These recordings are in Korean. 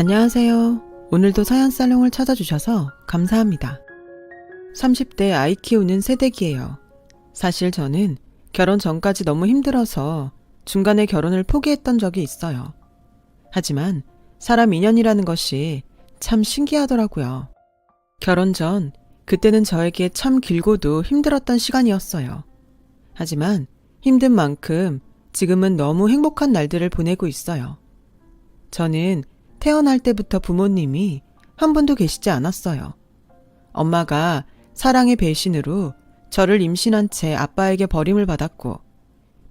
안녕하세요. 오늘도 서연살롱을 찾아주셔서 감사합니다. 30대 아이 키우는 새댁이에요. 사실 저는 결혼 전까지 너무 힘들어서 중간에 결혼을 포기했던 적이 있어요. 하지만 사람 인연이라는 것이 참 신기하더라고요. 결혼 전 그때는 저에게 참 길고도 힘들었던 시간이었어요. 하지만 힘든 만큼 지금은 너무 행복한 날들을 보내고 있어요. 저는 태어날 때부터 부모님이 한 분도 계시지 않았어요. 엄마가 사랑의 배신으로 저를 임신한 채 아빠에게 버림을 받았고,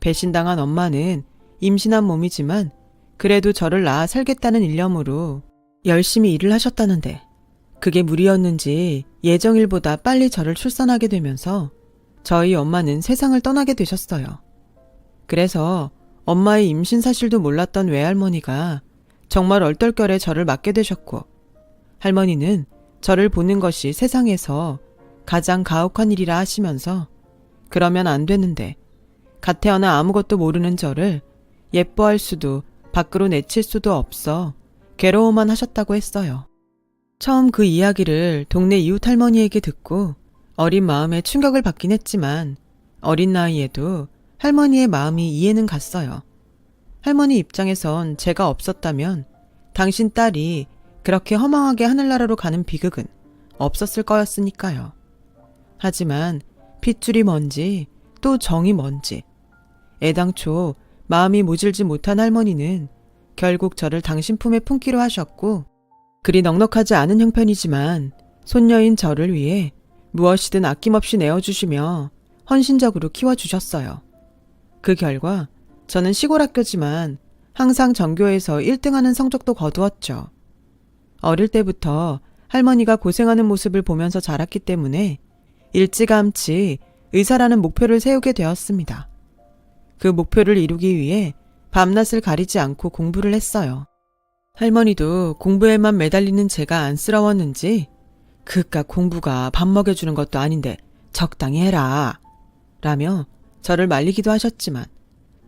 배신당한 엄마는 임신한 몸이지만 그래도 저를 낳아 살겠다는 일념으로 열심히 일을 하셨다는데, 그게 무리였는지 예정일보다 빨리 저를 출산하게 되면서 저희 엄마는 세상을 떠나게 되셨어요. 그래서 엄마의 임신 사실도 몰랐던 외할머니가 정말 얼떨결에 저를 맡게 되셨고, 할머니는 저를 보는 것이 세상에서 가장 가혹한 일이라 하시면서 그러면 안 되는데 갓 태어나 아무것도 모르는 저를 예뻐할 수도 밖으로 내칠 수도 없어 괴로워만 하셨다고 했어요. 처음 그 이야기를 동네 이웃 할머니에게 듣고 어린 마음에 충격을 받긴 했지만 어린 나이에도 할머니의 마음이 이해는 갔어요. 할머니 입장에선 제가 없었다면 당신 딸이 그렇게 허망하게 하늘나라로 가는 비극은 없었을 거였으니까요. 하지만 핏줄이 뭔지 또 정이 뭔지 애당초 마음이 모질지 못한 할머니는 결국 저를 당신 품에 품기로 하셨고, 그리 넉넉하지 않은 형편이지만 손녀인 저를 위해 무엇이든 아낌없이 내어주시며 헌신적으로 키워주셨어요. 그 결과 저는 시골 학교지만 항상 전교에서 1등하는 성적도 거두었죠. 어릴 때부터 할머니가 고생하는 모습을 보면서 자랐기 때문에 일찌감치 의사라는 목표를 세우게 되었습니다. 그 목표를 이루기 위해 밤낮을 가리지 않고 공부를 했어요. 할머니도 공부에만 매달리는 제가 안쓰러웠는지 그깟 공부가 밥 먹여주는 것도 아닌데 적당히 해라 라며 저를 말리기도 하셨지만,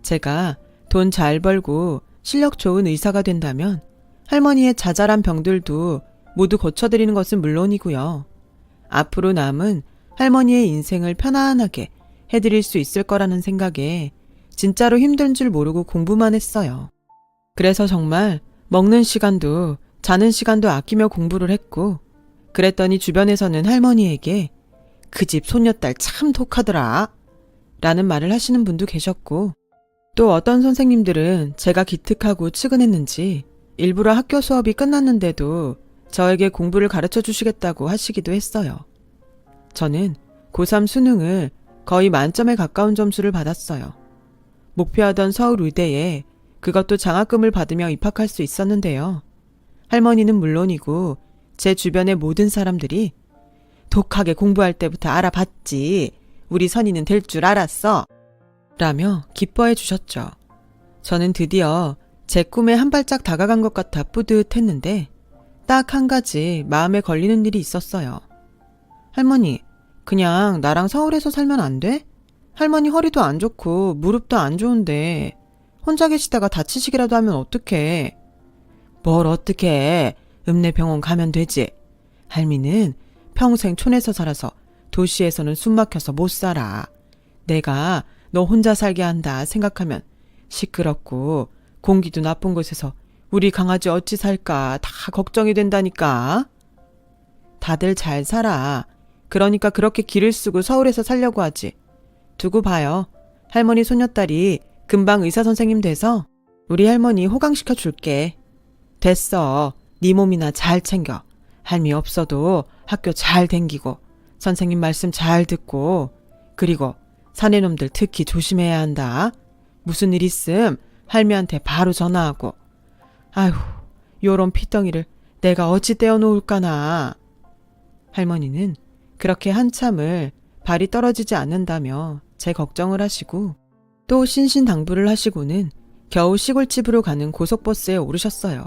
제가 돈 잘 벌고 실력 좋은 의사가 된다면 할머니의 자잘한 병들도 모두 고쳐드리는 것은 물론이고요. 앞으로 남은 할머니의 인생을 편안하게 해드릴 수 있을 거라는 생각에 진짜로 힘든 줄 모르고 공부만 했어요. 그래서 정말 먹는 시간도 자는 시간도 아끼며 공부를 했고, 그랬더니 주변에서는 할머니에게 그 집 손녀딸 참 독하더라 라는 말을 하시는 분도 계셨고, 또 어떤 선생님들은 제가 기특하고 측은했는지 일부러 학교 수업이 끝났는데도 저에게 공부를 가르쳐 주시겠다고 하시기도 했어요. 저는 고3 수능을 거의 만점에 가까운 점수를 받았어요. 목표하던 서울 의대에 그것도 장학금을 받으며 입학할 수 있었는데요. 할머니는 물론이고 제 주변의 모든 사람들이 독하게 공부할 때부터 알아봤지, 우리 선이는 될 줄 알았어 라며 기뻐해 주셨죠. 저는 드디어 제 꿈에 한 발짝 다가간 것 같아 뿌듯했는데 딱 한 가지 마음에 걸리는 일이 있었어요. 할머니, 그냥 나랑 서울에서 살면 안 돼? 할머니 허리도 안 좋고 무릎도 안 좋은데 혼자 계시다가 다치시기라도 하면 어떡해. 뭘 어떡해. 읍내병원 가면 되지. 할미는 평생 촌에서 살아서 도시에서는 숨 막혀서 못 살아. 내가 너 혼자 살게 한다 생각하면 시끄럽고 공기도 나쁜 곳에서 우리 강아지 어찌 살까 다 걱정이 된다니까. 다들 잘 살아. 그러니까 그렇게 길을 쓰고 서울에서 살려고 하지. 두고 봐요. 할머니 손녀딸이 금방 의사 선생님 돼서 우리 할머니 호강시켜 줄게. 됐어. 네 몸이나 잘 챙겨. 할미 없어도 학교 잘 댕기고 선생님 말씀 잘 듣고, 그리고 사내놈들 특히 조심해야 한다. 무슨 일 있음 할미한테 바로 전화하고. 아휴, 요런 피덩이를 내가 어찌 떼어놓을까나. 할머니는 그렇게 한참을 발이 떨어지지 않는다며 제 걱정을 하시고, 또 신신당부를 하시고는 겨우 시골집으로 가는 고속버스에 오르셨어요.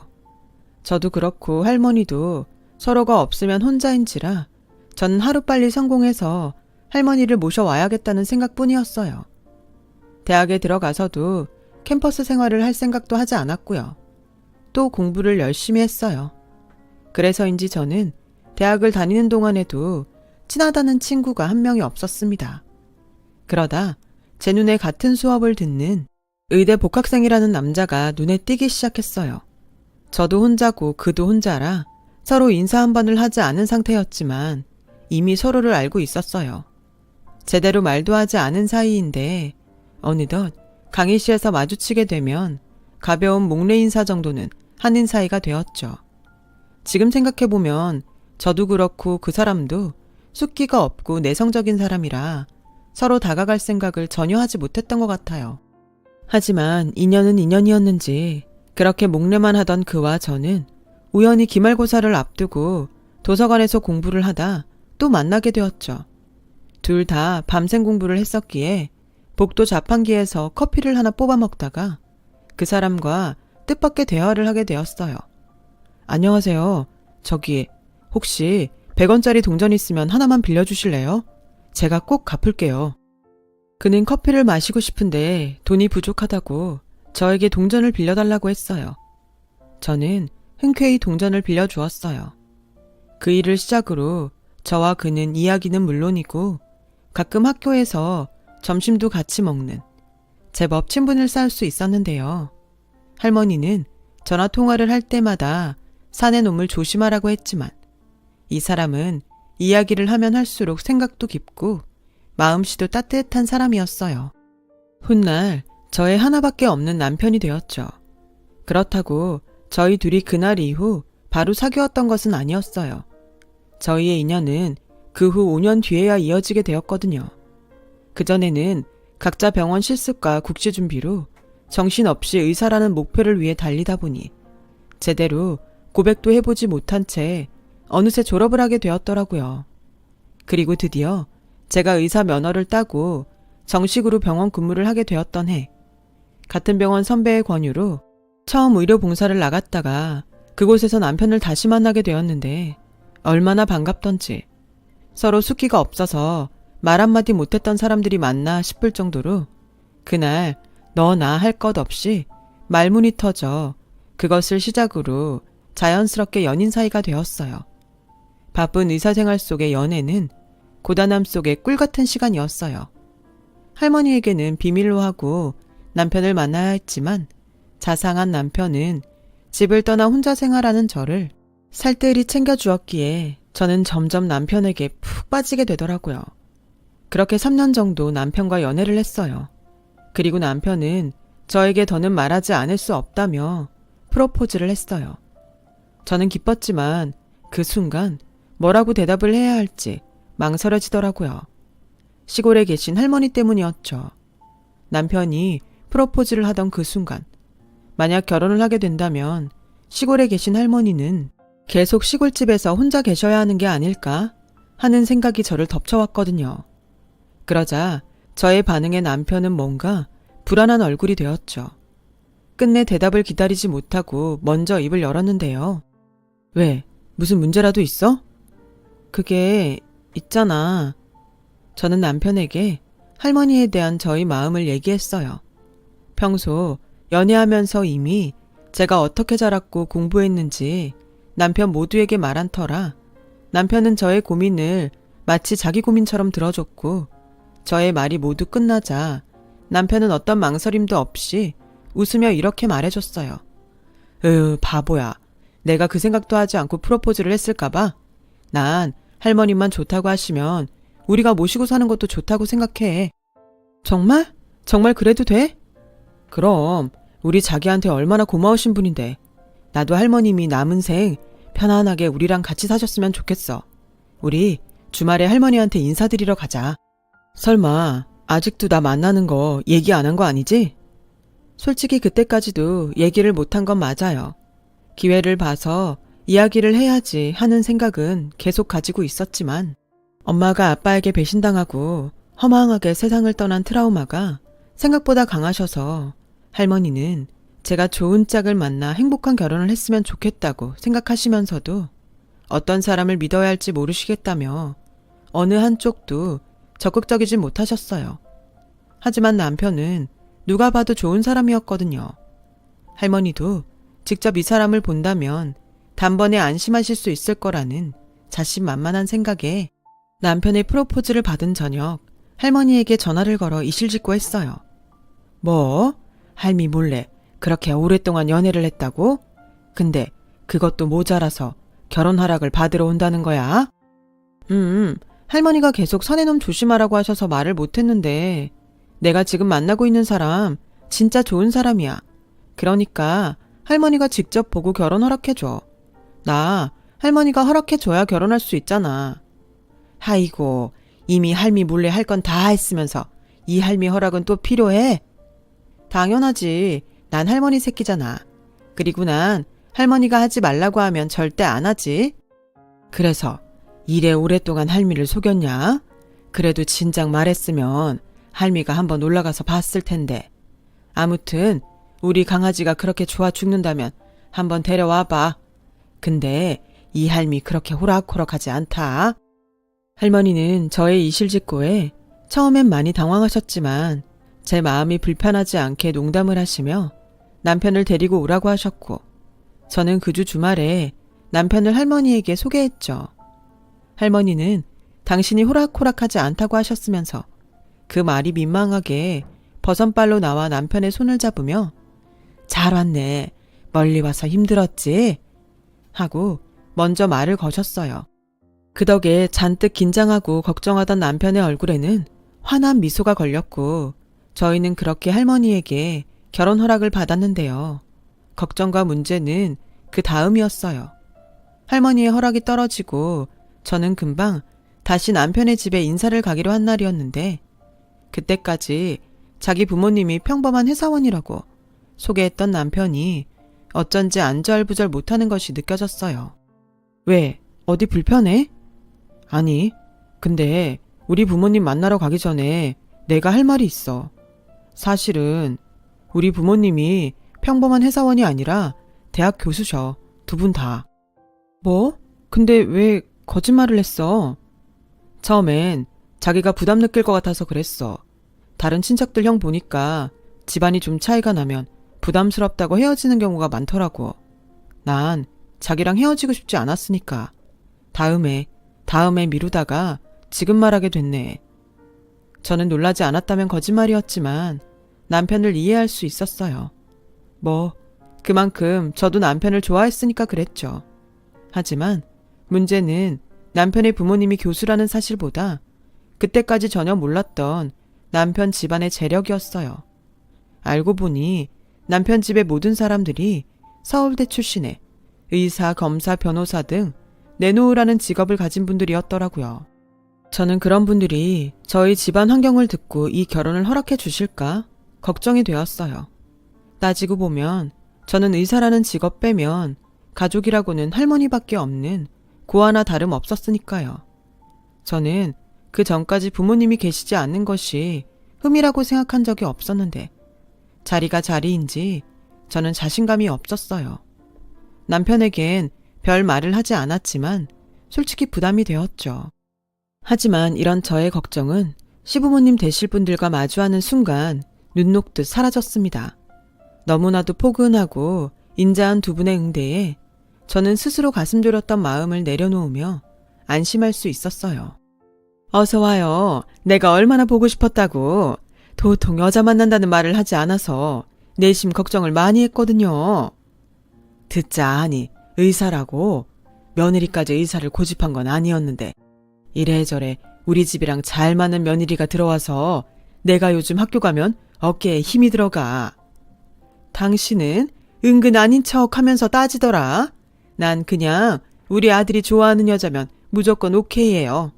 저도 그렇고 할머니도 서로가 없으면 혼자인지라 저는 하루빨리 성공해서 할머니를 모셔와야겠다는 생각뿐이었어요. 대학에 들어가서도 캠퍼스 생활을 할 생각도 하지 않았고요. 또 공부를 열심히 했어요. 그래서인지 저는 대학을 다니는 동안에도 친하다는 친구가 한 명이 없었습니다. 그러다 제 눈에 같은 수업을 듣는 의대 복학생이라는 남자가 눈에 띄기 시작했어요. 저도 혼자고 그도 혼자라 서로 인사 한 번을 하지 않은 상태였지만 이미 서로를 알고 있었어요. 제대로 말도 하지 않은 사이인데 어느덧 강의실에서 마주치게 되면 가벼운 목례 인사 정도는 하는 사이가 되었죠. 지금 생각해보면 저도 그렇고 그 사람도 숫기가 없고 내성적인 사람이라 서로 다가갈 생각을 전혀 하지 못했던 것 같아요. 하지만 인연은 인연이었는지 그렇게 목례만 하던 그와 저는 우연히 기말고사를 앞두고 도서관에서 공부를 하다 또 만나게 되었죠. 둘 다 밤샘 공부를 했었기에 복도 자판기에서 커피를 하나 뽑아 먹다가 그 사람과 뜻밖의 대화를 하게 되었어요. 안녕하세요. 저기 혹시 100원짜리 동전 있으면 하나만 빌려주실래요? 제가 꼭 갚을게요. 그는 커피를 마시고 싶은데 돈이 부족하다고 저에게 동전을 빌려달라고 했어요. 저는 흔쾌히 동전을 빌려주었어요. 그 일을 시작으로 저와 그는 이야기는 물론이고 가끔 학교에서 점심도 같이 먹는 제법 친분을 쌓을 수 있었는데요. 할머니는 전화 통화를 할 때마다 산의 놈을 조심하라고 했지만 이 사람은 이야기를 하면 할수록 생각도 깊고 마음씨도 따뜻한 사람이었어요. 훗날 저의 하나밖에 없는 남편이 되었죠. 그렇다고 저희 둘이 그날 이후 바로 사귀었던 것은 아니었어요. 저희의 인연은 그 후 5년 뒤에야 이어지게 되었거든요. 그전에는 각자 병원 실습과 국시 준비로 정신없이 의사라는 목표를 위해 달리다 보니 제대로 고백도 해보지 못한 채 어느새 졸업을 하게 되었더라고요. 그리고 드디어 제가 의사 면허를 따고 정식으로 병원 근무를 하게 되었던 해, 같은 병원 선배의 권유로 처음 의료 봉사를 나갔다가 그곳에서 남편을 다시 만나게 되었는데 얼마나 반갑던지 서로 숫기가 없어서 말 한마디 못했던 사람들이 맞나 싶을 정도로 그날 너나 할 것 없이 말문이 터져 그것을 시작으로 자연스럽게 연인 사이가 되었어요. 바쁜 의사생활 속의 연애는 고단함 속의 꿀같은 시간이었어요. 할머니에게는 비밀로 하고 남편을 만나야 했지만 자상한 남편은 집을 떠나 혼자 생활하는 저를 살뜰히 챙겨주었기에 저는 점점 남편에게 푹 빠지게 되더라고요. 그렇게 3년 정도 남편과 연애를 했어요. 그리고 남편은 저에게 더는 말하지 않을 수 없다며 프로포즈를 했어요. 저는 기뻤지만 그 순간 뭐라고 대답을 해야 할지 망설여지더라고요. 시골에 계신 할머니 때문이었죠. 남편이 프로포즈를 하던 그 순간 만약 결혼을 하게 된다면 시골에 계신 할머니는 계속 시골집에서 혼자 계셔야 하는 게 아닐까 하는 생각이 저를 덮쳐왔거든요. 그러자 저의 반응에 남편은 뭔가 불안한 얼굴이 되었죠. 끝내 대답을 기다리지 못하고 먼저 입을 열었는데요. 왜? 무슨 문제라도 있어? 그게 있잖아. 저는 남편에게 할머니에 대한 저희 마음을 얘기했어요. 평소 연애하면서 이미 제가 어떻게 자랐고 공부했는지 남편 모두에게 말한 터라 남편은 저의 고민을 마치 자기 고민처럼 들어줬고 저의 말이 모두 끝나자 남편은 어떤 망설임도 없이 웃으며 이렇게 말해줬어요. 바보야. 내가 그 생각도 하지 않고 프로포즈를 했을까봐? 난 할머님만 좋다고 하시면 우리가 모시고 사는 것도 좋다고 생각해. 정말? 정말 그래도 돼? 그럼 우리 자기한테 얼마나 고마우신 분인데 나도 할머님이 남은 생 편안하게 우리랑 같이 사셨으면 좋겠어. 우리 주말에 할머니한테 인사드리러 가자. 설마 아직도 나 만나는 거 얘기 안 한 거 아니지? 솔직히 그때까지도 얘기를 못한 건 맞아요. 기회를 봐서 이야기를 해야지 하는 생각은 계속 가지고 있었지만 엄마가 아빠에게 배신당하고 허망하게 세상을 떠난 트라우마가 생각보다 강하셔서 할머니는 제가 좋은 짝을 만나 행복한 결혼을 했으면 좋겠다고 생각하시면서도 어떤 사람을 믿어야 할지 모르시겠다며 어느 한쪽도 적극적이지 못하셨어요. 하지만 남편은 누가 봐도 좋은 사람이었거든요. 할머니도 직접 이 사람을 본다면 단번에 안심하실 수 있을 거라는 자신만만한 생각에 남편의 프로포즈를 받은 저녁 할머니에게 전화를 걸어 이실직고 했어요. 뭐? 할미 몰래 그렇게 오랫동안 연애를 했다고? 근데 그것도 모자라서 결혼 허락을 받으러 온다는 거야? 할머니가 계속 사내놈 조심하라고 하셔서 말을 못했는데 내가 지금 만나고 있는 사람 진짜 좋은 사람이야. 그러니까 할머니가 직접 보고 결혼 허락해줘. 나 할머니가 허락해줘야 결혼할 수 있잖아. 아이고, 이미 할미 몰래 할 건 다 했으면서 이 할미 허락은 또 필요해? 당연하지. 난 할머니 새끼잖아. 그리고 난 할머니가 하지 말라고 하면 절대 안 하지. 그래서 이래 오랫동안 할미를 속였냐? 그래도 진작 말했으면 할미가 한번 올라가서 봤을 텐데. 아무튼 우리 강아지가 그렇게 좋아 죽는다면 한번 데려와봐. 근데 이 할미 그렇게 호락호락하지 않다. 할머니는 저의 이실직고에 처음엔 많이 당황하셨지만 제 마음이 불편하지 않게 농담을 하시며 남편을 데리고 오라고 하셨고 저는 그 주 주말에 남편을 할머니에게 소개했죠. 할머니는 당신이 호락호락하지 않다고 하셨으면서 그 말이 민망하게 버선발로 나와 남편의 손을 잡으며 잘 왔네. 멀리 와서 힘들었지? 하고 먼저 말을 거셨어요. 그 덕에 잔뜩 긴장하고 걱정하던 남편의 얼굴에는 환한 미소가 걸렸고 저희는 그렇게 할머니에게 결혼 허락을 받았는데요. 걱정과 문제는 그 다음이었어요. 할머니의 허락이 떨어지고 저는 금방 다시 남편의 집에 인사를 가기로 한 날이었는데 그때까지 자기 부모님이 평범한 회사원이라고 소개했던 남편이 어쩐지 안절부절 못하는 것이 느껴졌어요. 왜? 어디 불편해? 아니, 근데 우리 부모님 만나러 가기 전에 내가 할 말이 있어. 사실은 우리 부모님이 평범한 회사원이 아니라 대학 교수셔. 두 분 다. 뭐? 근데 왜 거짓말을 했어? 처음엔 자기가 부담 느낄 것 같아서 그랬어. 다른 친척들 형 보니까 집안이 좀 차이가 나면 부담스럽다고 헤어지는 경우가 많더라고. 난 자기랑 헤어지고 싶지 않았으니까. 다음에 미루다가 지금 말하게 됐네. 저는 놀라지 않았다면 거짓말이었지만 남편을 이해할 수 있었어요. 뭐 그만큼 저도 남편을 좋아했으니까 그랬죠. 하지만 문제는 남편의 부모님이 교수라는 사실보다 그때까지 전혀 몰랐던 남편 집안의 재력이었어요. 알고 보니 남편 집의 모든 사람들이 서울대 출신의 의사, 검사, 변호사 등 내놓으라는 직업을 가진 분들이었더라고요. 저는 그런 분들이 저희 집안 환경을 듣고 이 결혼을 허락해 주실까 걱정이 되었어요. 따지고 보면 저는 의사라는 직업 빼면 가족이라고는 할머니밖에 없는 고아나 다름 없었으니까요. 저는 그 전까지 부모님이 계시지 않는 것이 흠이라고 생각한 적이 없었는데 자리가 자리인지 저는 자신감이 없었어요. 남편에겐 별 말을 하지 않았지만 솔직히 부담이 되었죠. 하지만 이런 저의 걱정은 시부모님 되실 분들과 마주하는 순간 눈 녹듯 사라졌습니다. 너무나도 포근하고 인자한 두 분의 응대에 저는 스스로 가슴 졸였던 마음을 내려놓으며 안심할 수 있었어요. 어서 와요. 내가 얼마나 보고 싶었다고. 도통 여자 만난다는 말을 하지 않아서 내심 걱정을 많이 했거든요. 듣자 하니 의사라고. 며느리까지 의사를 고집한 건 아니었는데 이래저래 우리 집이랑 잘 맞는 며느리가 들어와서 내가 요즘 학교 가면 어깨에 힘이 들어가. 당신은 은근 아닌 척 하면서 따지더라. 난 그냥 우리 아들이 좋아하는 여자면 무조건 오케이예요.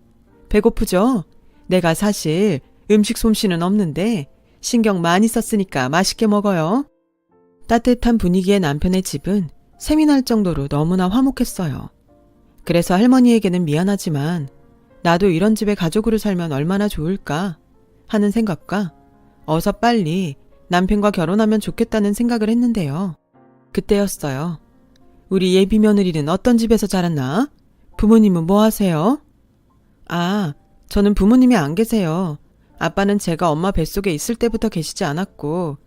배고프죠? 내가 사실 음식 솜씨는 없는데 신경 많이 썼으니까 맛있게 먹어요. 따뜻한 분위기의 남편의 집은 샘이 날 정도로 너무나 화목했어요. 그래서 할머니에게는 미안하지만 나도 이런 집에 가족으로 살면 얼마나 좋을까 하는 생각과 어서 빨리 남편과 결혼하면 좋겠다는 생각을 했는데요. 그때였어요. 우리 예비 며느리는 어떤 집에서 자랐나? 부모님은 뭐 하세요? 아, 저는 부모님이 안 계세요. 아빠는 제가 엄마 뱃속에 있을 때부터 계시지 않았고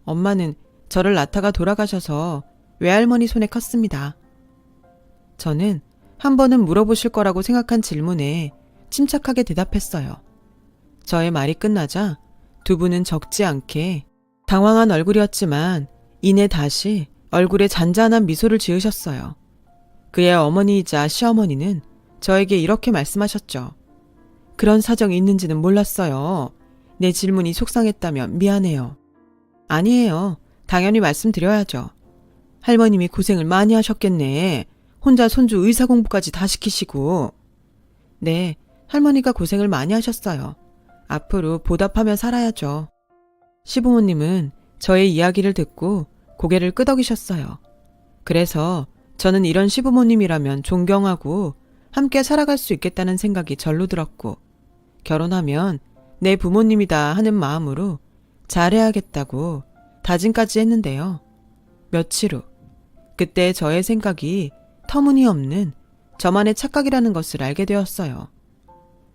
엄마는 저를 낳다가 돌아가셔서 외할머니 손에 컸습니다. 저는 한 번은 물어보실 거라고 생각한 질문에 침착하게 대답했어요. 저의 말이 끝나자 두 분은 적지 않게 당황한 얼굴이었지만 이내 다시 얼굴에 잔잔한 미소를 지으셨어요. 그의 어머니이자 시어머니는 저에게 이렇게 말씀하셨죠. 그런 사정이 있는지는 몰랐어요. 내 질문이 속상했다면 미안해요. 아니에요. 당연히 말씀드려야죠. 할머님이 고생을 많이 하셨겠네. 혼자 손주 의사 공부까지 다 시키시고. 네, 할머니가 고생을 많이 하셨어요. 앞으로 보답하며 살아야죠. 시부모님은 저의 이야기를 듣고 고개를 끄덕이셨어요. 그래서 저는 이런 시부모님이라면 존경하고 함께 살아갈 수 있겠다는 생각이 절로 들었고, 결혼하면 내 부모님이다 하는 마음으로 잘해야겠다고 다짐까지 했는데요. 며칠 후, 그때 저의 생각이 터무니없는 저만의 착각이라는 것을 알게 되었어요.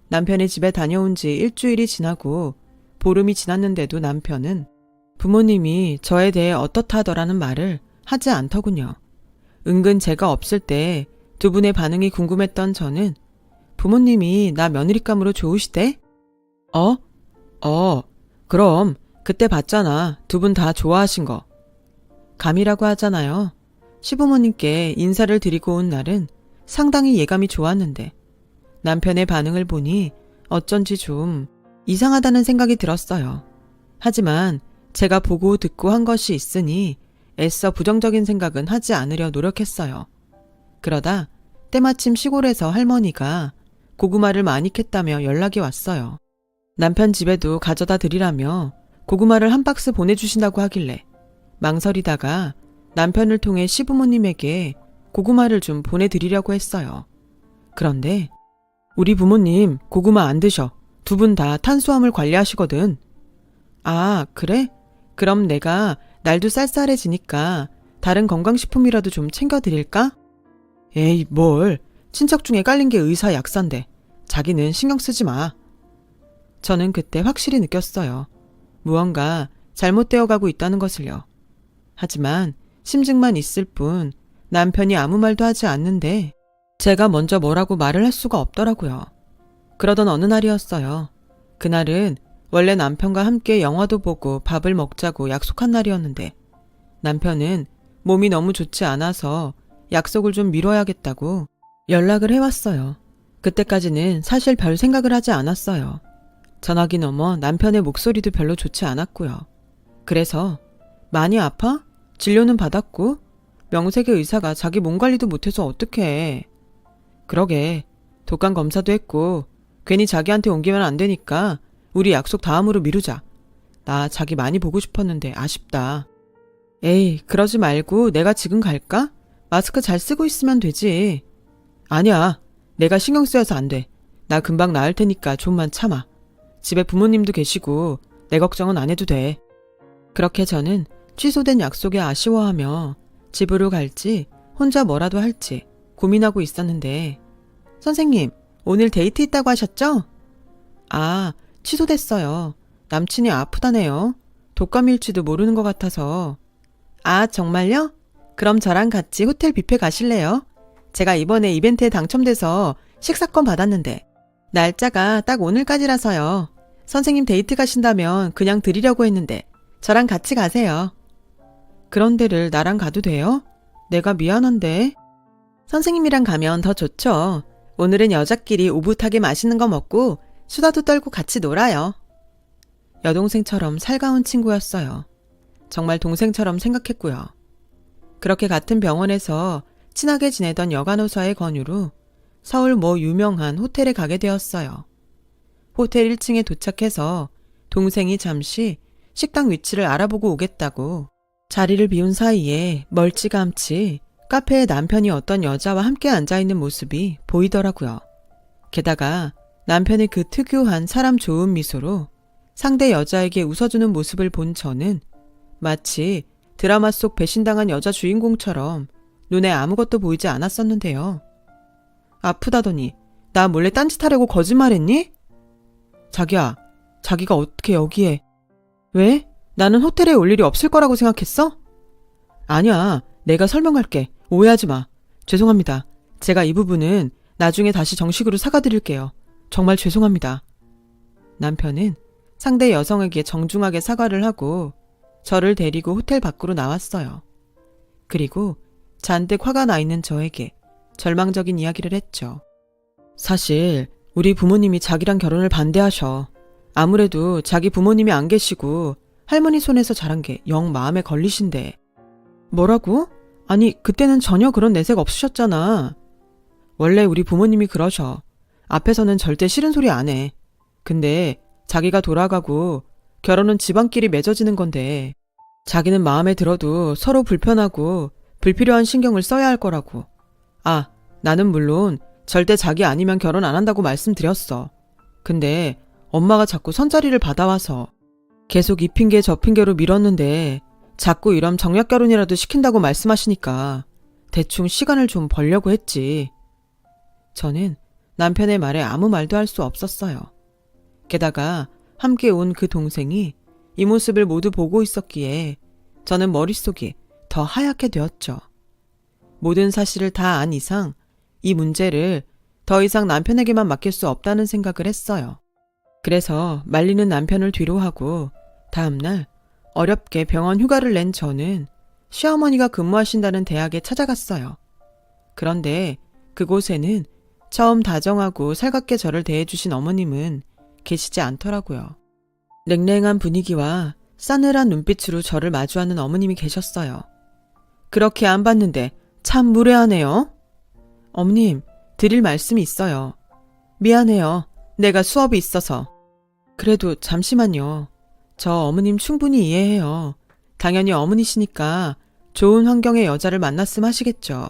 남편의 집에 다녀온 지 일주일이 지나고 보름이 지났는데도 남편은 부모님이 저에 대해 어떻다더라는 말을 하지 않더군요. 은근 제가 없을 때 두 분의 반응이 궁금했던 부모님이 나 며느리감으로 좋으시대? 그럼 그때 봤잖아. 두 분 다 좋아하신 거. 감이라고 하잖아요. 시부모님께 인사를 드리고 온 날은 상당히 예감이 좋았는데 남편의 반응을 보니 어쩐지 좀 이상하다는 생각이 들었어요. 하지만 제가 보고 듣고 한 것이 있으니 애써 부정적인 생각은 하지 않으려 노력했어요. 그러다 때마침 시골에서 할머니가 고구마를 많이 캤다며 연락이 왔어요. 남편 집에도 가져다 드리라며 고구마를 한 박스 보내주신다고 하길래 망설이다가 남편을 통해 시부모님에게 고구마를 좀 보내드리려고 했어요. 그런데 우리 부모님 고구마 안 드셔. 두 분 다 탄수화물 관리하시거든. 아, 그래? 그럼 내가 날도 쌀쌀해지니까 다른 건강식품이라도 좀 챙겨드릴까? 에이, 뭘. 친척 중에 깔린 게 의사 약사인데 자기는 신경 쓰지 마. 저는 그때 확실히 느꼈어요. 무언가 잘못되어 가고 있다는 것을요. 하지만 심증만 있을 뿐 남편이 아무 말도 하지 않는데 제가 먼저 뭐라고 말을 할 수가 없더라고요. 그러던 어느 날이었어요. 그날은 원래 남편과 함께 영화도 보고 밥을 먹자고 약속한 날이었는데 남편은 몸이 너무 좋지 않아서 약속을 좀 미뤄야겠다고 연락을 해왔어요. 그때까지는 사실 별 생각을 하지 않았어요. 전화기 넘어 남편의 목소리도 별로 좋지 않았고요. 그래서 많이 아파? 진료는 받았고 명색의 의사가 자기 몸 관리도 못해서 어떡해. 그러게 독감 검사도 했고 괜히 자기한테 옮기면 안 되니까 우리 약속 다음으로 미루자. 나 자기 많이 보고 싶었는데 아쉽다. 에이, 그러지 말고 내가 지금 갈까? 마스크 잘 쓰고 있으면 되지. 아니야. 내가 신경 쓰여서 안 돼. 나 금방 나을 테니까 좀만 참아. 집에 부모님도 계시고 내 걱정은 안 해도 돼. 그렇게 저는 취소된 약속에 아쉬워하며 집으로 갈지 혼자 뭐라도 할지 고민하고 있었는데 선생님, 오늘 데이트 있다고 하셨죠? 아, 취소됐어요. 남친이 아프다네요. 독감일지도 모르는 것 같아서. 아, 정말요? 그럼 저랑 같이 호텔 뷔페 가실래요? 제가 이번에 이벤트에 당첨돼서 식사권 받았는데 날짜가 딱 오늘까지라서요. 선생님 데이트 가신다면 그냥 드리려고 했는데 저랑 같이 가세요. 그런 데를 나랑 가도 돼요? 내가 미안한데. 선생님이랑 가면 더 좋죠. 오늘은 여자끼리 오붓하게 맛있는 거 먹고 수다도 떨고 같이 놀아요. 여동생처럼 살가운 친구였어요. 정말 동생처럼 생각했고요. 그렇게 같은 병원에서 친하게 지내던 여간호사의 권유로 서울 모 유명한 호텔에 가게 되었어요. 호텔 1층에 도착해서 동생이 잠시 식당 위치를 알아보고 오겠다고 자리를 비운 사이에 멀찌감치 카페에 남편이 어떤 여자와 함께 앉아있는 모습이 보이더라고요. 게다가 남편의 그 특유한 사람 좋은 미소로 상대 여자에게 웃어주는 모습을 본 저는 마치 드라마 속 배신당한 여자 주인공처럼 눈에 아무것도 보이지 않았었는데요. 아프다더니 나 몰래 딴짓하려고 거짓말했니? 자기야, 자기가 어떻게 여기에. 왜? 나는 호텔에 올 일이 없을 거라고 생각했어? 아니야, 내가 설명할게. 오해하지 마. 죄송합니다. 제가 이 부분은 나중에 다시 정식으로 사과드릴게요. 정말 죄송합니다. 남편은 상대 여성에게 정중하게 사과를 하고 저를 데리고 호텔 밖으로 나왔어요. 그리고 잔뜩 화가 나 있는 저에게 절망적인 이야기를 했죠. 사실 우리 부모님이 자기랑 결혼을 반대하셔. 아무래도 자기 부모님이 안 계시고 할머니 손에서 자란 게 영 마음에 걸리신데. 뭐라고? 아니, 그때는 전혀 그런 내색 없으셨잖아. 원래 우리 부모님이 그러셔. 앞에서는 절대 싫은 소리 안 해. 근데 자기가 돌아가고 결혼은 집안끼리 맺어지는 건데 자기는 마음에 들어도 서로 불편하고 불필요한 신경을 써야 할 거라고. 아, 나는 물론 절대 자기 아니면 결혼 안 한다고 말씀드렸어. 근데 엄마가 자꾸 선자리를 받아와서 계속 이 핑계 저 핑계로 밀었는데 자꾸 이런 정략 결혼이라도 시킨다고 말씀하시니까 대충 시간을 좀 벌려고 했지. 저는 남편의 말에 아무 말도 할 수 없었어요. 게다가 함께 온 그 동생이 이 모습을 모두 보고 있었기에 저는 머릿속이 더 하얗게 되었죠. 모든 사실을 다 안 이상 이 문제를 더 이상 남편에게만 맡길 수 없다는 생각을 했어요. 그래서 말리는 남편을 뒤로 하고 다음날 어렵게 병원 휴가를 낸 저는 시어머니가 근무하신다는 대학에 찾아갔어요. 그런데 그곳에는 처음 다정하고 살갑게 저를 대해주신 어머님은 계시지 않더라고요. 냉랭한 분위기와 싸늘한 눈빛으로 저를 마주하는 어머님이 계셨어요. 그렇게 안 봤는데 참 무례하네요. 어머님, 드릴 말씀이 있어요. 미안해요. 내가 수업이 있어서. 그래도 잠시만요. 저 어머님 충분히 이해해요. 당연히 어머니시니까 좋은 환경의 여자를 만났음 하시겠죠.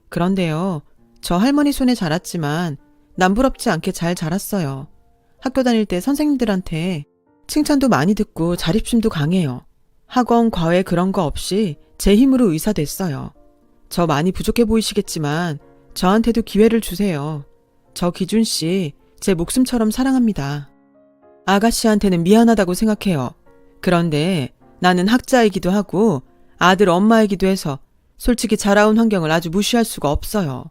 그런데요, 저 할머니 손에 자랐지만 남부럽지 않게 잘 자랐어요. 학교 다닐 때 선생님들한테 칭찬도 많이 듣고 자립심도 강해요. 학원, 과외 그런 거 없이 제 힘으로 의사 됐어요. 저 많이 부족해 보이시겠지만 저한테도 기회를 주세요. 저 기준 씨 제 목숨처럼 사랑합니다. 아가씨한테는 미안하다고 생각해요. 그런데 나는 학자이기도 하고 아들 엄마이기도 해서 솔직히 자라온 환경을 아주 무시할 수가 없어요.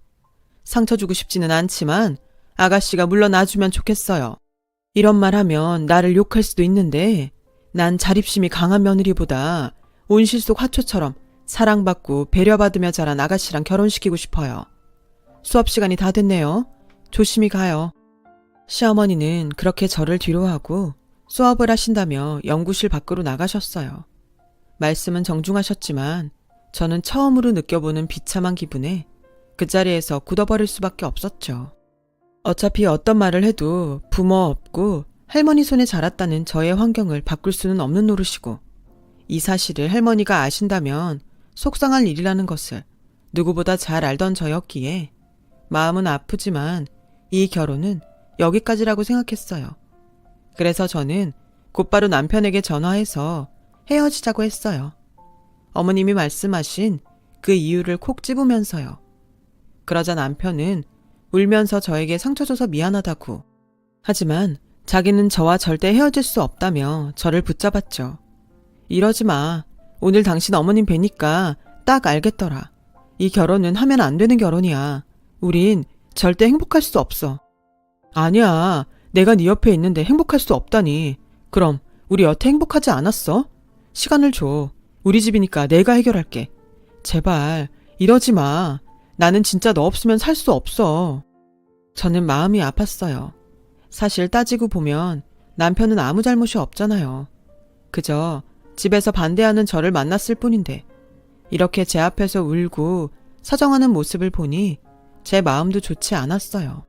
상처 주고 싶지는 않지만 아가씨가 물러나주면 좋겠어요. 이런 말 하면 나를 욕할 수도 있는데 난 자립심이 강한 며느리보다 온실 속 화초처럼 사랑받고 배려받으며 자란 아가씨랑 결혼시키고 싶어요. 수업 시간이 다 됐네요. 조심히 가요. 시어머니는 그렇게 저를 뒤로하고 수업을 하신다며 연구실 밖으로 나가셨어요. 말씀은 정중하셨지만 저는 처음으로 느껴보는 비참한 기분에 그 자리에서 굳어버릴 수밖에 없었죠. 어차피 어떤 말을 해도 부모 없고 할머니 손에 자랐다는 저의 환경을 바꿀 수는 없는 노릇이고 이 사실을 할머니가 아신다면 속상할 일이라는 것을 누구보다 잘 알던 저였기에 마음은 아프지만 이 결혼은 여기까지라고 생각했어요. 그래서 저는 곧바로 남편에게 전화해서 헤어지자고 했어요. 어머님이 말씀하신 그 이유를 콕 집으면서요. 그러자 남편은 울면서 저에게 상처 줘서 미안하다고. 하지만 자기는 저와 절대 헤어질 수 없다며 저를 붙잡았죠. 이러지 마. 오늘 당신 어머님 뵈니까 딱 알겠더라. 이 결혼은 하면 안 되는 결혼이야. 우린 절대 행복할 수 없어. 아니야. 내가 네 옆에 있는데 행복할 수 없다니. 그럼 우리 여태 행복하지 않았어? 시간을 줘. 우리 집이니까 내가 해결할게. 제발 이러지 마. 나는 진짜 너 없으면 살 수 없어. 저는 마음이 아팠어요. 사실 따지고 보면 남편은 아무 잘못이 없잖아요. 그저 집에서 반대하는 저를 만났을 뿐인데 이렇게 제 앞에서 울고 사정하는 모습을 보니 제 마음도 좋지 않았어요.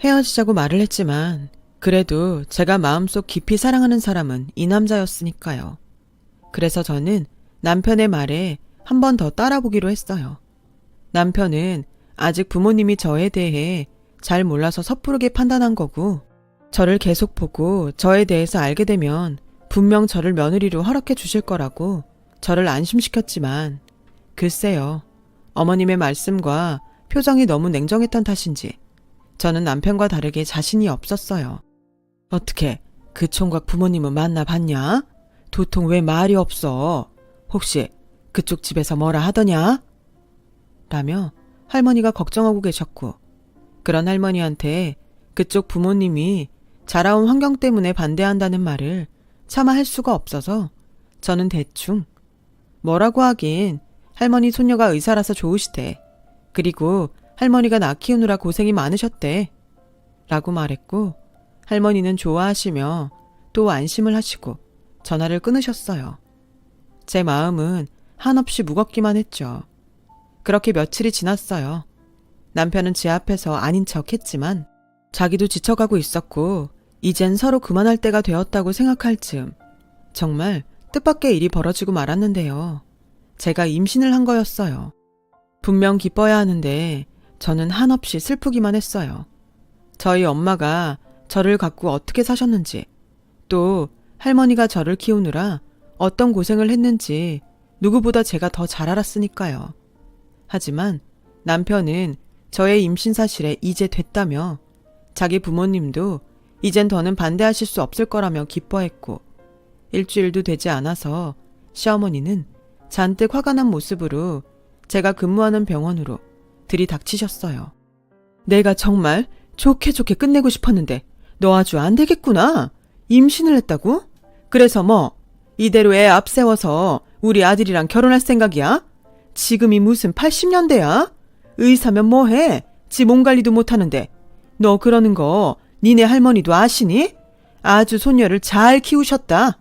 헤어지자고 말을 했지만 그래도 제가 마음속 깊이 사랑하는 사람은 이 남자였으니까요. 그래서 저는 남편의 말에 한 번 더 따라보기로 했어요. 남편은 아직 부모님이 저에 대해 잘 몰라서 섣부르게 판단한 거고 저를 계속 보고 저에 대해서 알게 되면 분명 저를 며느리로 허락해 주실 거라고 저를 안심시켰지만 글쎄요. 어머님의 말씀과 표정이 너무 냉정했던 탓인지 저는 남편과 다르게 자신이 없었어요. 어떻게 그 총각 부모님은 만나봤냐? 도통 왜 말이 없어? 혹시 그쪽 집에서 뭐라 하더냐? 라며 할머니가 걱정하고 계셨고, 그런 할머니한테 그쪽 부모님이 자라온 환경 때문에 반대한다는 말을 차마 할 수가 없어서 저는 대충 뭐라고 하긴 할머니 손녀가 의사라서 좋으시대. 그리고 할머니가 나 키우느라 고생이 많으셨대. 라고 말했고, 할머니는 좋아하시며 또 안심을 하시고 전화를 끊으셨어요. 제 마음은 한없이 무겁기만 했죠. 그렇게 며칠이 지났어요. 남편은 제 앞에서 아닌 척 했지만 자기도 지쳐가고 있었고 이젠 서로 그만할 때가 되었다고 생각할 즈음 정말 뜻밖의 일이 벌어지고 말았는데요. 제가 임신을 한 거였어요. 분명 기뻐야 하는데 저는 한없이 슬프기만 했어요. 저희 엄마가 저를 갖고 어떻게 사셨는지, 또 할머니가 저를 키우느라 어떤 고생을 했는지 누구보다 제가 더 잘 알았으니까요. 하지만 남편은 저의 임신 사실에 이제 됐다며 자기 부모님도 이젠 더는 반대하실 수 없을 거라며 기뻐했고, 일주일도 되지 않아서 시어머니는 잔뜩 화가 난 모습으로 제가 근무하는 병원으로 들이닥치셨어요. 내가 정말 좋게 끝내고 싶었는데 너 아주 안 되겠구나. 임신을 했다고? 그래서 뭐 이대로 애 앞세워서 우리 아들이랑 결혼할 생각이야? 지금이 무슨 80년대야? 의사면 뭐해? 지 몸 관리도 못하는데. 너 그러는 거 니네 할머니도 아시니? 아주 손녀를 잘 키우셨다.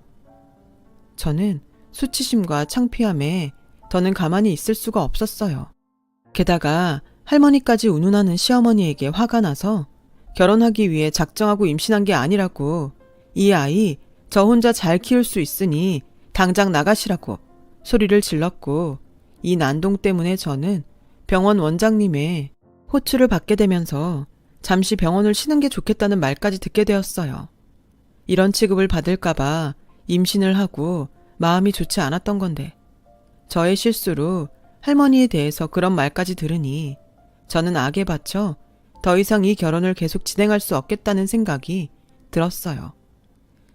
저는 수치심과 창피함에 더는 가만히 있을 수가 없었어요. 게다가 할머니까지 운운하는 시어머니에게 화가 나서 결혼하기 위해 작정하고 임신한 게 아니라고, 이 아이 저 혼자 잘 키울 수 있으니 당장 나가시라고 소리를 질렀고, 이 난동 때문에 저는 병원 원장님의 호출을 받게 되면서 잠시 병원을 쉬는 게 좋겠다는 말까지 듣게 되었어요. 이런 취급을 받을까봐 임신을 하고 마음이 좋지 않았던 건데, 저의 실수로 할머니에 대해서 그런 말까지 들으니 저는 악에 받쳐 더 이상 이 결혼을 계속 진행할 수 없겠다는 생각이 들었어요.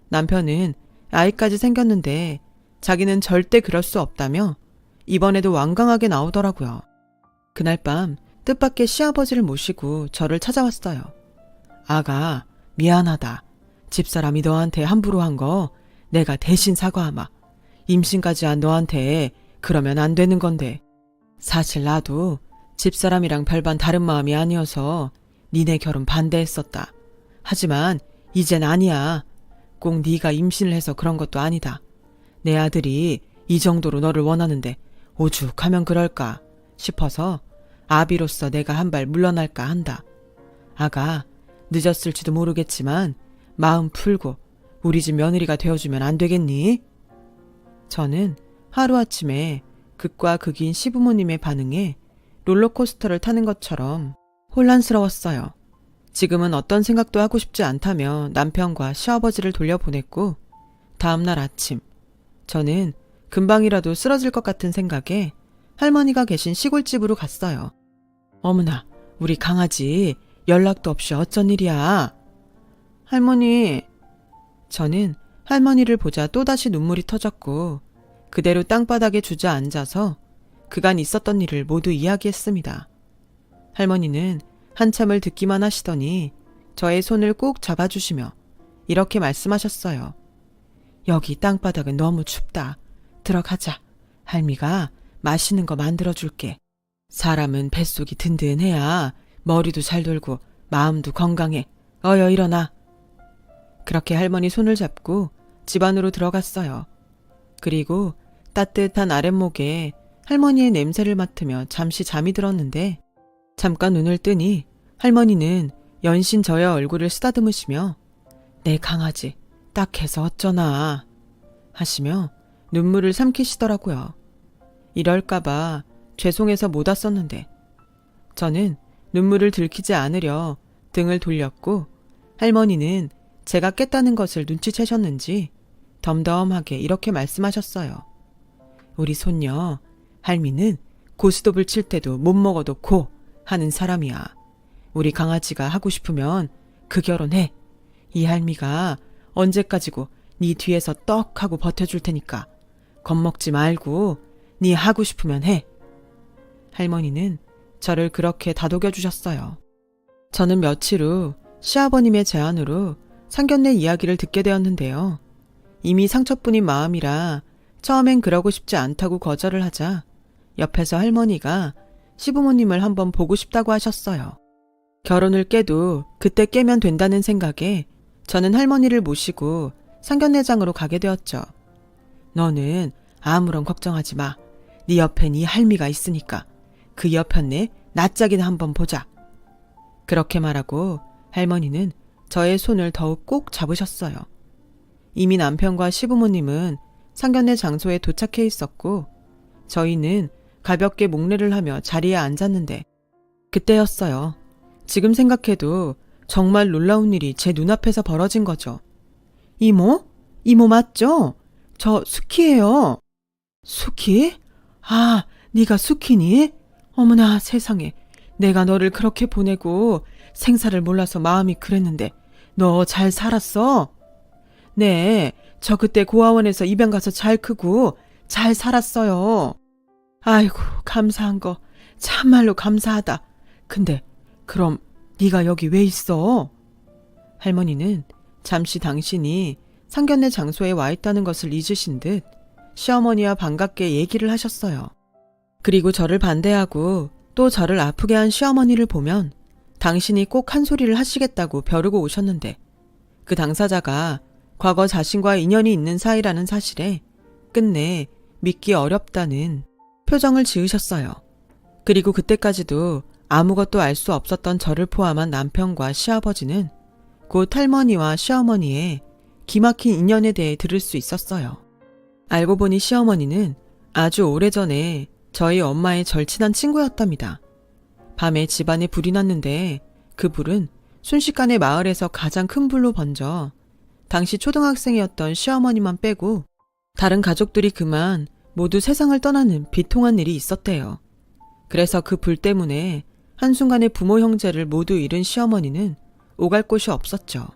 남편은 아이까지 생겼는데 자기는 절대 그럴 수 없다며 이번에도 완강하게 나오더라고요. 그날 밤 뜻밖의 시아버지를 모시고 저를 찾아왔어요. 아가, 미안하다. 집사람이 너한테 함부로 한 거 내가 대신 사과하마. 임신까지 한 너한테 그러면 안 되는 건데. 사실 나도 집사람이랑 별반 다른 마음이 아니어서 니네 결혼 반대했었다. 하지만 이젠 아니야. 꼭 네가 임신을 해서 그런 것도 아니다. 내 아들이 이 정도로 너를 원하는데 오죽하면 그럴까 싶어서 아비로서 내가 한 발 물러날까 한다. 아가, 늦었을지도 모르겠지만 마음 풀고 우리 집 며느리가 되어주면 안 되겠니? 저는 하루아침에 극과 극인 시부모님의 반응에 롤러코스터를 타는 것처럼 혼란스러웠어요. 지금은 어떤 생각도 하고 싶지 않다며 남편과 시아버지를 돌려보냈고, 다음날 아침 저는 금방이라도 쓰러질 것 같은 생각에 할머니가 계신 시골집으로 갔어요. 어머나, 우리 강아지 연락도 없이 어쩐 일이야? 할머니. 저는 할머니를 보자 또다시 눈물이 터졌고 그대로 땅바닥에 주저앉아서 그간 있었던 일을 모두 이야기했습니다. 할머니는 한참을 듣기만 하시더니 저의 손을 꼭 잡아주시며 이렇게 말씀하셨어요. 여기 땅바닥은 너무 춥다. 들어가자. 할미가 맛있는 거 만들어줄게. 사람은 뱃속이 든든해야 머리도 잘 돌고 마음도 건강해. 어여 일어나. 그렇게 할머니 손을 잡고 집 안으로 들어갔어요. 그리고 따뜻한 아랫목에 할머니의 냄새를 맡으며 잠시 잠이 들었는데, 잠깐 눈을 뜨니 할머니는 연신 저의 얼굴을 쓰다듬으시며 내 강아지 딱해서 어쩌나 하시며 눈물을 삼키시더라고요. 이럴까봐 죄송해서 못 왔었는데 저는 눈물을 들키지 않으려 등을 돌렸고, 할머니는 제가 깼다는 것을 눈치채셨는지 덤덤하게 이렇게 말씀하셨어요. 우리 손녀 할미는 고스톱을 칠 때도 못 먹어도 고 하는 사람이야. 우리 강아지가 하고 싶으면 그 결혼해. 이 할미가 언제까지고 네 뒤에서 떡 하고 버텨줄 테니까 겁먹지 말고 네 하고 싶으면 해. 할머니는 저를 그렇게 다독여 주셨어요. 저는 며칠 후 시아버님의 제안으로 상견례 이야기를 듣게 되었는데요. 이미 상처뿐인 마음이라 처음엔 그러고 싶지 않다고 거절을 하자 옆에서 할머니가 시부모님을 한번 보고 싶다고 하셨어요. 결혼을 깨도 그때 깨면 된다는 생각에 저는 할머니를 모시고 상견례장으로 가게 되었죠. 너는 아무런 걱정하지 마. 네 옆에 네 할미가 있으니까 그 옆편네 낯짝이나 한번 보자. 그렇게 말하고 할머니는 저의 손을 더욱 꼭 잡으셨어요. 이미 남편과 시부모님은 상견례 장소에 도착해 있었고 저희는 가볍게 목례를 하며 자리에 앉았는데 그때였어요. 지금 생각해도 정말 놀라운 일이 제 눈앞에서 벌어진 거죠. 이모? 이모 맞죠? 저 수키예요. 수키? 아, 네가 수키니? 어머나 세상에. 내가 너를 그렇게 보내고 생사를 몰라서 마음이 그랬는데 너 잘 살았어? 네, 저 그때 고아원에서 입양 가서 잘 크고 잘 살았어요. 아이고, 감사한 거 참말로 감사하다. 근데 그럼 네가 여기 왜 있어? 할머니는 잠시 당신이 상견례 장소에 와 있다는 것을 잊으신 듯 시어머니와 반갑게 얘기를 하셨어요. 그리고 저를 반대하고 또 저를 아프게 한 시어머니를 보면 당신이 꼭 한 소리를 하시겠다고 벼르고 오셨는데 그 당사자가 과거 자신과 인연이 있는 사이라는 사실에 끝내 믿기 어렵다는 표정을 지으셨어요. 그리고 그때까지도 아무것도 알 수 없었던 저를 포함한 남편과 시아버지는 곧 할머니와 시어머니의 기막힌 인연에 대해 들을 수 있었어요. 알고 보니 시어머니는 아주 오래전에 저희 엄마의 절친한 친구였답니다. 밤에 집안에 불이 났는데 그 불은 순식간에 마을에서 가장 큰 불로 번져 당시 초등학생이었던 시어머니만 빼고 다른 가족들이 그만 모두 세상을 떠나는 비통한 일이 있었대요. 그래서 그 불 때문에 한순간에 부모 형제를 모두 잃은 시어머니는 오갈 곳이 없었죠.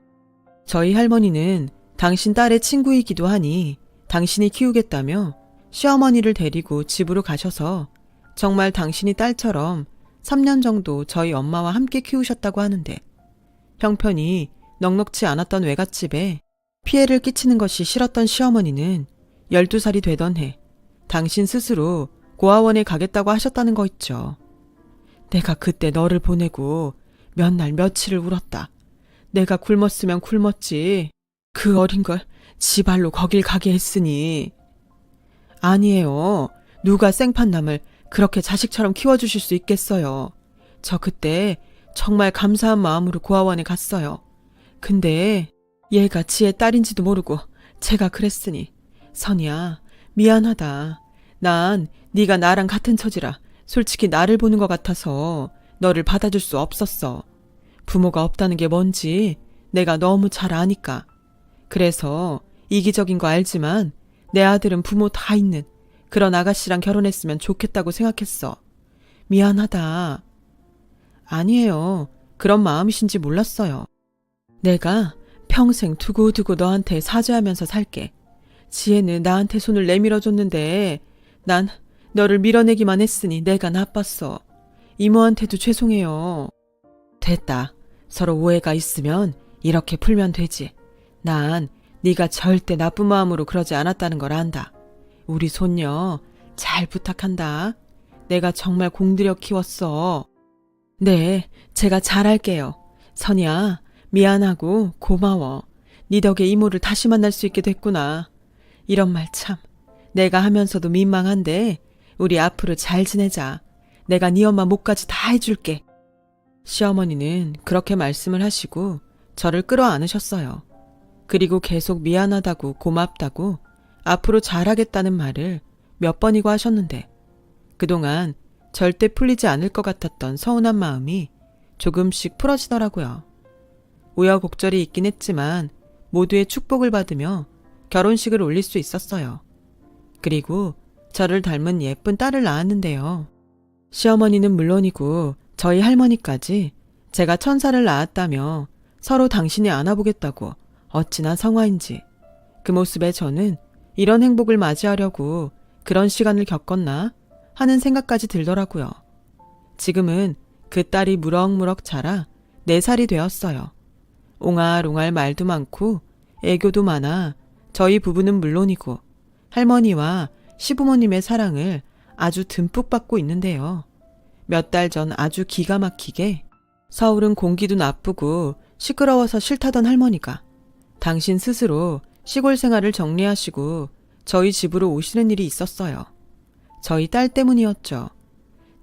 저희 할머니는 당신 딸의 친구이기도 하니 당신이 키우겠다며 시어머니를 데리고 집으로 가셔서 정말 당신이 딸처럼 3년 정도 저희 엄마와 함께 키우셨다고 하는데 형편이 넉넉지 않았던 외갓집에 피해를 끼치는 것이 싫었던 시어머니는 12살이 되던 해 당신 스스로 고아원에 가겠다고 하셨다는 거 있죠. 내가 그때 너를 보내고 몇 날 며칠을 울었다. 내가 굶었으면 굶었지. 그 어린 걸 지발로 거길 가게 했으니. 아니에요. 누가 생판남을 그렇게 자식처럼 키워주실 수 있겠어요. 저 그때 정말 감사한 마음으로 고아원에 갔어요. 근데 얘가 지의 딸인지도 모르고 제가 그랬으니 선이야 미안하다. 난 네가 나랑 같은 처지라 솔직히 나를 보는 것 같아서 너를 받아줄 수 없었어. 부모가 없다는 게 뭔지 내가 너무 잘 아니까. 그래서 이기적인 거 알지만 내 아들은 부모 다 있는 그런 아가씨랑 결혼했으면 좋겠다고 생각했어. 미안하다. 아니에요. 그런 마음이신지 몰랐어요. 내가 평생 두고두고 너한테 사죄하면서 살게. 지혜는 나한테 손을 내밀어줬는데 난 너를 밀어내기만 했으니 내가 나빴어. 이모한테도 죄송해요. 됐다. 서로 오해가 있으면 이렇게 풀면 되지. 난 네가 절대 나쁜 마음으로 그러지 않았다는 걸 안다. 우리 손녀 잘 부탁한다. 내가 정말 공들여 키웠어. 네, 제가 잘할게요. 선이야, 미안하고 고마워. 네 덕에 이모를 다시 만날 수 있게 됐구나. 이런 말 참 내가 하면서도 민망한데 우리 앞으로 잘 지내자. 내가 네 엄마 목까지 다 해줄게. 시어머니는 그렇게 말씀을 하시고 저를 끌어안으셨어요. 그리고 계속 미안하다고 고맙다고 앞으로 잘하겠다는 말을 몇 번이고 하셨는데 그동안 절대 풀리지 않을 것 같았던 서운한 마음이 조금씩 풀어지더라고요. 우여곡절이 있긴 했지만 모두의 축복을 받으며 결혼식을 올릴 수 있었어요. 그리고 저를 닮은 예쁜 딸을 낳았는데요. 시어머니는 물론이고 저희 할머니까지 제가 천사를 낳았다며 서로 당신이 안아보겠다고 어찌나 성화인지 그 모습에 저는 이런 행복을 맞이하려고 그런 시간을 겪었나 하는 생각까지 들더라고요. 지금은 그 딸이 무럭무럭 자라 4살이 되었어요. 옹알옹알 말도 많고 애교도 많아 저희 부부는 물론이고 할머니와 시부모님의 사랑을 아주 듬뿍 받고 있는데요. 몇 달 전 아주 기가 막히게 서울은 공기도 나쁘고 시끄러워서 싫다던 할머니가 당신 스스로 시골 생활을 정리하시고 저희 집으로 오시는 일이 있었어요. 저희 딸 때문이었죠.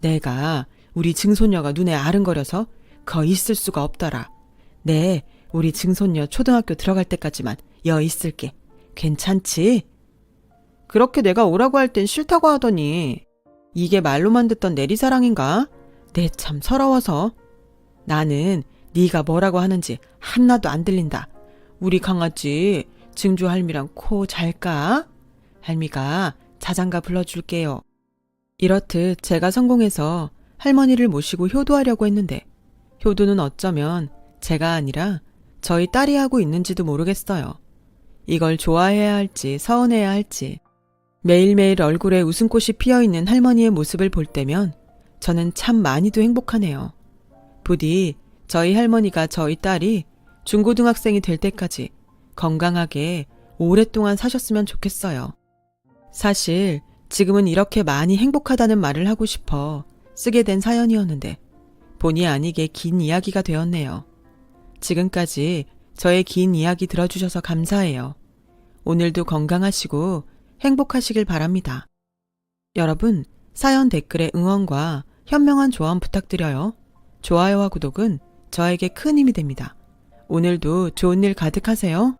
내가 우리 증손녀가 눈에 아른거려서 거의 있을 수가 없더라. 네, 우리 증손녀 초등학교 들어갈 때까지만 여 있을게. 괜찮지? 그렇게 내가 오라고 할 땐 싫다고 하더니 이게 말로만 듣던 내리사랑인가? 내 참 서러워서. 나는 네가 뭐라고 하는지 하나도 안 들린다. 우리 강아지 증조 할미랑 코 잘까? 할미가 자장가 불러줄게요. 이렇듯 제가 성공해서 할머니를 모시고 효도하려고 했는데 효도는 어쩌면 제가 아니라 저희 딸이 하고 있는지도 모르겠어요. 이걸 좋아해야 할지 서운해야 할지 매일매일 얼굴에 웃음꽃이 피어있는 할머니의 모습을 볼 때면 저는 참 많이도 행복하네요. 부디 저희 할머니가 저희 딸이 중고등학생이 될 때까지 건강하게 오랫동안 사셨으면 좋겠어요. 사실 지금은 이렇게 많이 행복하다는 말을 하고 싶어 쓰게 된 사연이었는데 본의 아니게 긴 이야기가 되었네요. 지금까지 저의 긴 이야기 들어주셔서 감사해요. 오늘도 건강하시고 행복하시길 바랍니다. 여러분, 사연 댓글에 응원과 현명한 조언 부탁드려요. 좋아요와 구독은 저에게 큰 힘이 됩니다. 오늘도 좋은 일 가득하세요.